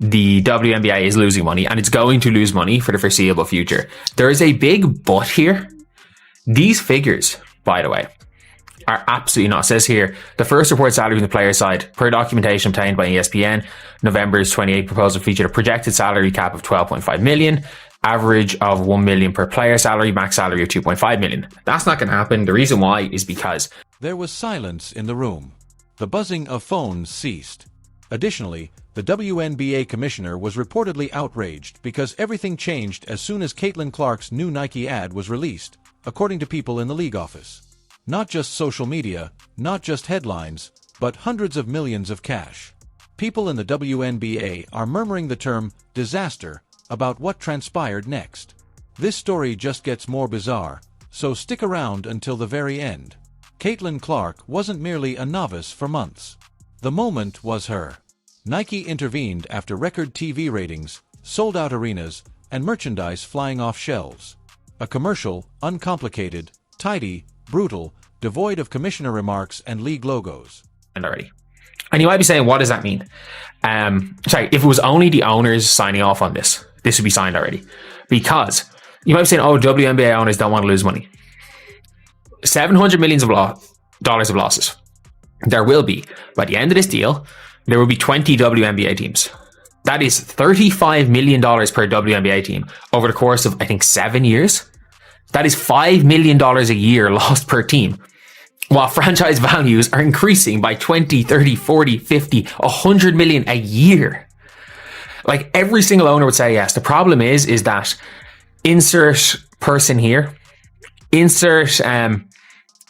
the WNBA is losing money, and it's going to lose money for the foreseeable future. There is a big but here. These figures, by the way, are absolutely not. It says here, the first report salary from the player side, per documentation obtained by ESPN, November's 28 proposal featured a projected salary cap of 12.5 million, average of 1 million per player salary, max salary of 2.5 million. That's not going to happen. The reason why is because there was silence in the room. The buzzing of phones ceased. Additionally, the WNBA Commissioner was reportedly outraged because everything changed as soon as Caitlin Clark's new Nike ad was released, according to people in the league office. Not just social media, not just headlines, but hundreds of millions of cash. People in the WNBA are murmuring the term disaster about what transpired next. This story just gets more bizarre, so stick around until the very end. Caitlin Clark wasn't merely a novice for months. The moment was her. Nike intervened after record TV ratings, sold-out arenas, and merchandise flying off shelves. A commercial, uncomplicated, tidy, brutal, devoid of commissioner remarks and league logos. Already. And you might be saying, what does that mean? Sorry, if it was only the owners signing off on this, this would be signed already. Because you might be saying, oh, WNBA owners don't want to lose money. $700 million of losses. There will be. By the end of this deal, there will be 20 WNBA teams. That is $35 million per WNBA team over the course of, I think, 7 years. That is $5 million a year lost per team, while franchise values are increasing by 20, 30, 40, 50, 100 million a year. Like, every single owner would say yes. The problem is that insert person here, insert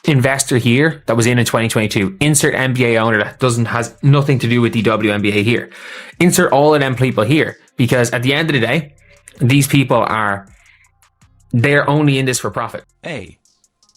investor here that was in 2022, insert NBA owner that has nothing to do with the WNBA here, insert all of them people here, because at the end of the day, these people they're only in this for profit. A.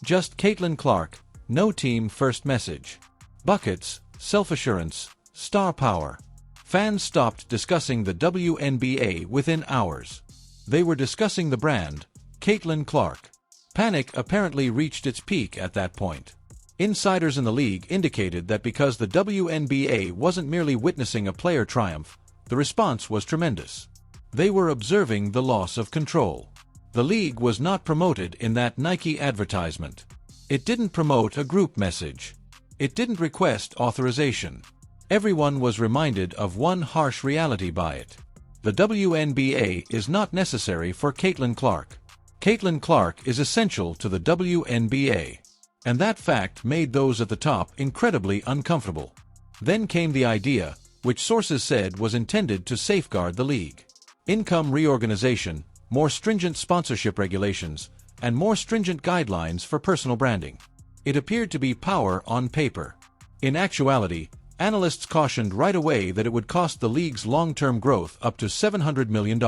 Just Caitlin Clark, no team first message. Buckets, self-assurance, star power. Fans stopped discussing the WNBA within hours. They were discussing the brand, Caitlin Clark. Panic apparently reached its peak at that point. Insiders in the league indicated that because the WNBA wasn't merely witnessing a player triumph, the response was tremendous. They were observing the loss of control. The league was not promoted in that Nike advertisement. It didn't promote a group message. It didn't request authorization. Everyone was reminded of one harsh reality by it. The WNBA is not necessary for Caitlin Clark. Caitlin Clark is essential to the WNBA. And that fact made those at the top incredibly uncomfortable. Then came the idea, which sources said was intended to safeguard the league. Income reorganization, more stringent sponsorship regulations, and more stringent guidelines for personal branding. It appeared to be power on paper. In actuality, analysts cautioned right away that it would cost the league's long-term growth up to $700 million.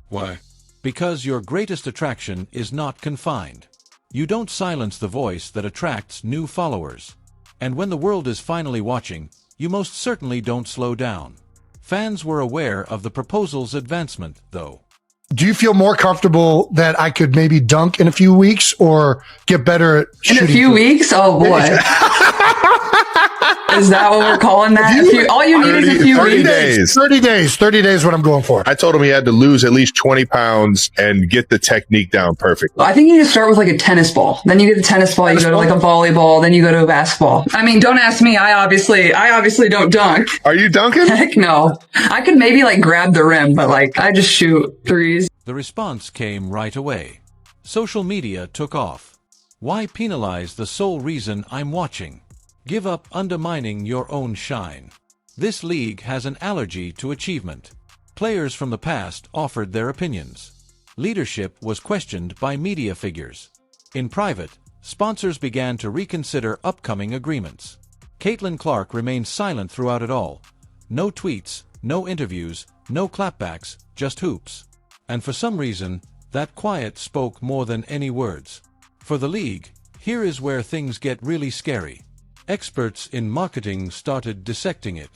Why? Because your greatest attraction is not confined. You don't silence the voice that attracts new followers. And when the world is finally watching, you most certainly don't slow down. Fans were aware of the proposal's advancement, though. Do you feel more comfortable that I could maybe dunk in a few weeks or get better at shooting? In a few weeks? Oh, boy. Is that what we're calling that? All you need is a few 30 weeks? days. 30 days. 30 days what I'm going for. I told him he had to lose at least 20 pounds and get the technique down perfectly. I think you need to start with like a tennis ball. Then you get the tennis ball, you go to like a volleyball, then you go to a basketball. I mean, don't ask me. I obviously don't dunk. Are you dunking? Heck no. I could maybe like grab the rim, but like I just shoot threes. The response came right away. Social media took off. Why penalize the sole reason I'm watching? Give up undermining your own shine. This league has an allergy to achievement. Players from the past offered their opinions. Leadership was questioned by media figures. In private, sponsors began to reconsider upcoming agreements. Caitlin Clark remained silent throughout it all. No tweets, no interviews, no clapbacks, just hoops. And for some reason, that quiet spoke more than any words. For the league, here is where things get really scary. Experts in marketing started dissecting it.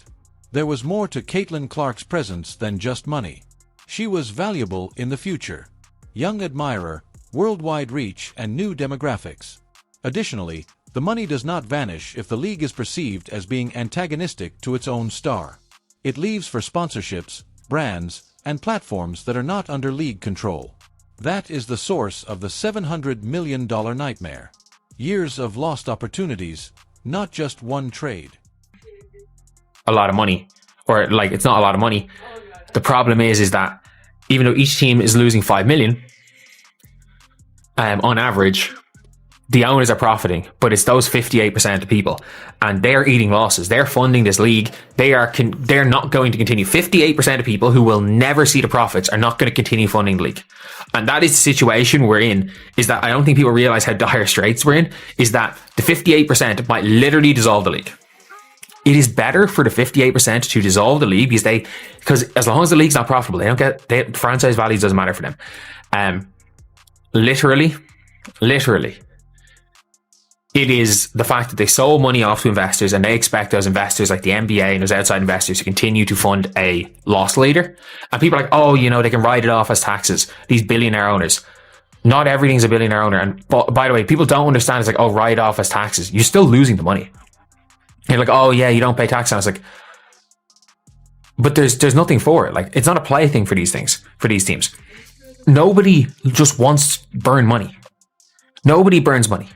There was more to Caitlin Clark's presence than just money. She was valuable in the future. Young admirer, worldwide reach, and new demographics. Additionally, the money does not vanish if the league is perceived as being antagonistic to its own star. It leaves for sponsorships, brands, and platforms that are not under league control. That is the source of the $700 million nightmare. Years of lost opportunities, not just one trade. A lot of money, or like it's not a lot of money. The problem is that even though each team is losing 5 million, on average, the owners are profiting, but it's those 58% of people, and they're eating losses. They're funding this league. They're not going to continue. 58% of people who will never see the profits are not going to continue funding the league. And that is the situation we're in, is that I don't think people realize how dire straits we're in, is that the 58% might literally dissolve the league. It is better for the 58% to dissolve the league because as long as the league's not profitable, franchise values doesn't matter for them. Literally, it is the fact that they sold money off to investors and they expect those investors like the NBA and those outside investors to continue to fund a loss leader. And people are like, oh, they can write it off as taxes. These billionaire owners. Not everything's a billionaire owner. And by the way, people don't understand. It's like, oh, write it off as taxes. You're still losing the money. You're like, oh yeah, you don't pay tax. And I was like, but there's nothing for it. Like, it's not a play thing for these things, for these teams. Nobody just wants to burn money. Nobody burns money.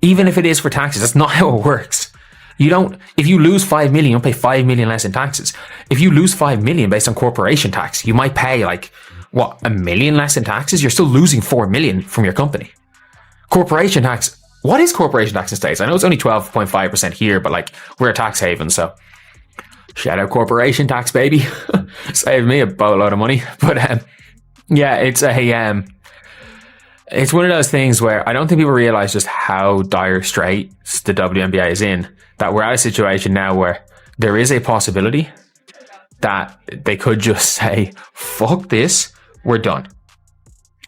Even if it is for taxes, that's not how it works. If you lose 5 million, you don't pay 5 million less in taxes. If you lose 5 million based on corporation tax, you might pay $1 million less in taxes. You're still losing 4 million from your company. Corporation tax. What is corporation tax in States? I know it's only 12.5% here, but we're a tax haven, so shout out corporation tax, baby. Saved me a boatload of money. But yeah, it's one of those things where I don't think people realize just how dire straits the WNBA is in, that we're at a situation now where there is a possibility that they could just say, fuck this, we're done.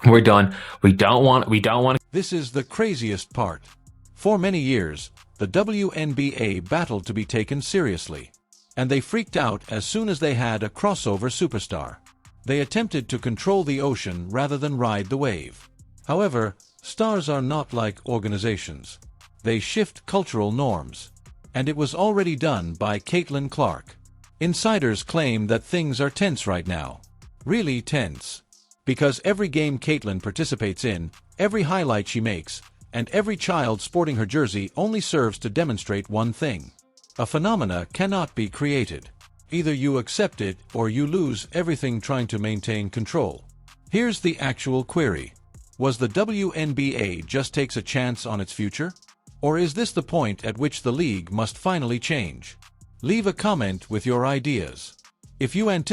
We're done. We don't want. This is the craziest part. For many years, the WNBA battled to be taken seriously, and they freaked out as soon as they had a crossover superstar. They attempted to control the ocean rather than ride the wave. However, stars are not like organizations. They shift cultural norms, and it was already done by Caitlin Clark. Insiders claim that things are tense right now. Really tense. Because every game Caitlin participates in, every highlight she makes, and every child sporting her jersey only serves to demonstrate one thing. A phenomena cannot be created. Either you accept it or you lose everything trying to maintain control. Here's the actual query. Was the WNBA just takes a chance on its future? Or is this the point at which the league must finally change? Leave a comment with your ideas. If you anticipate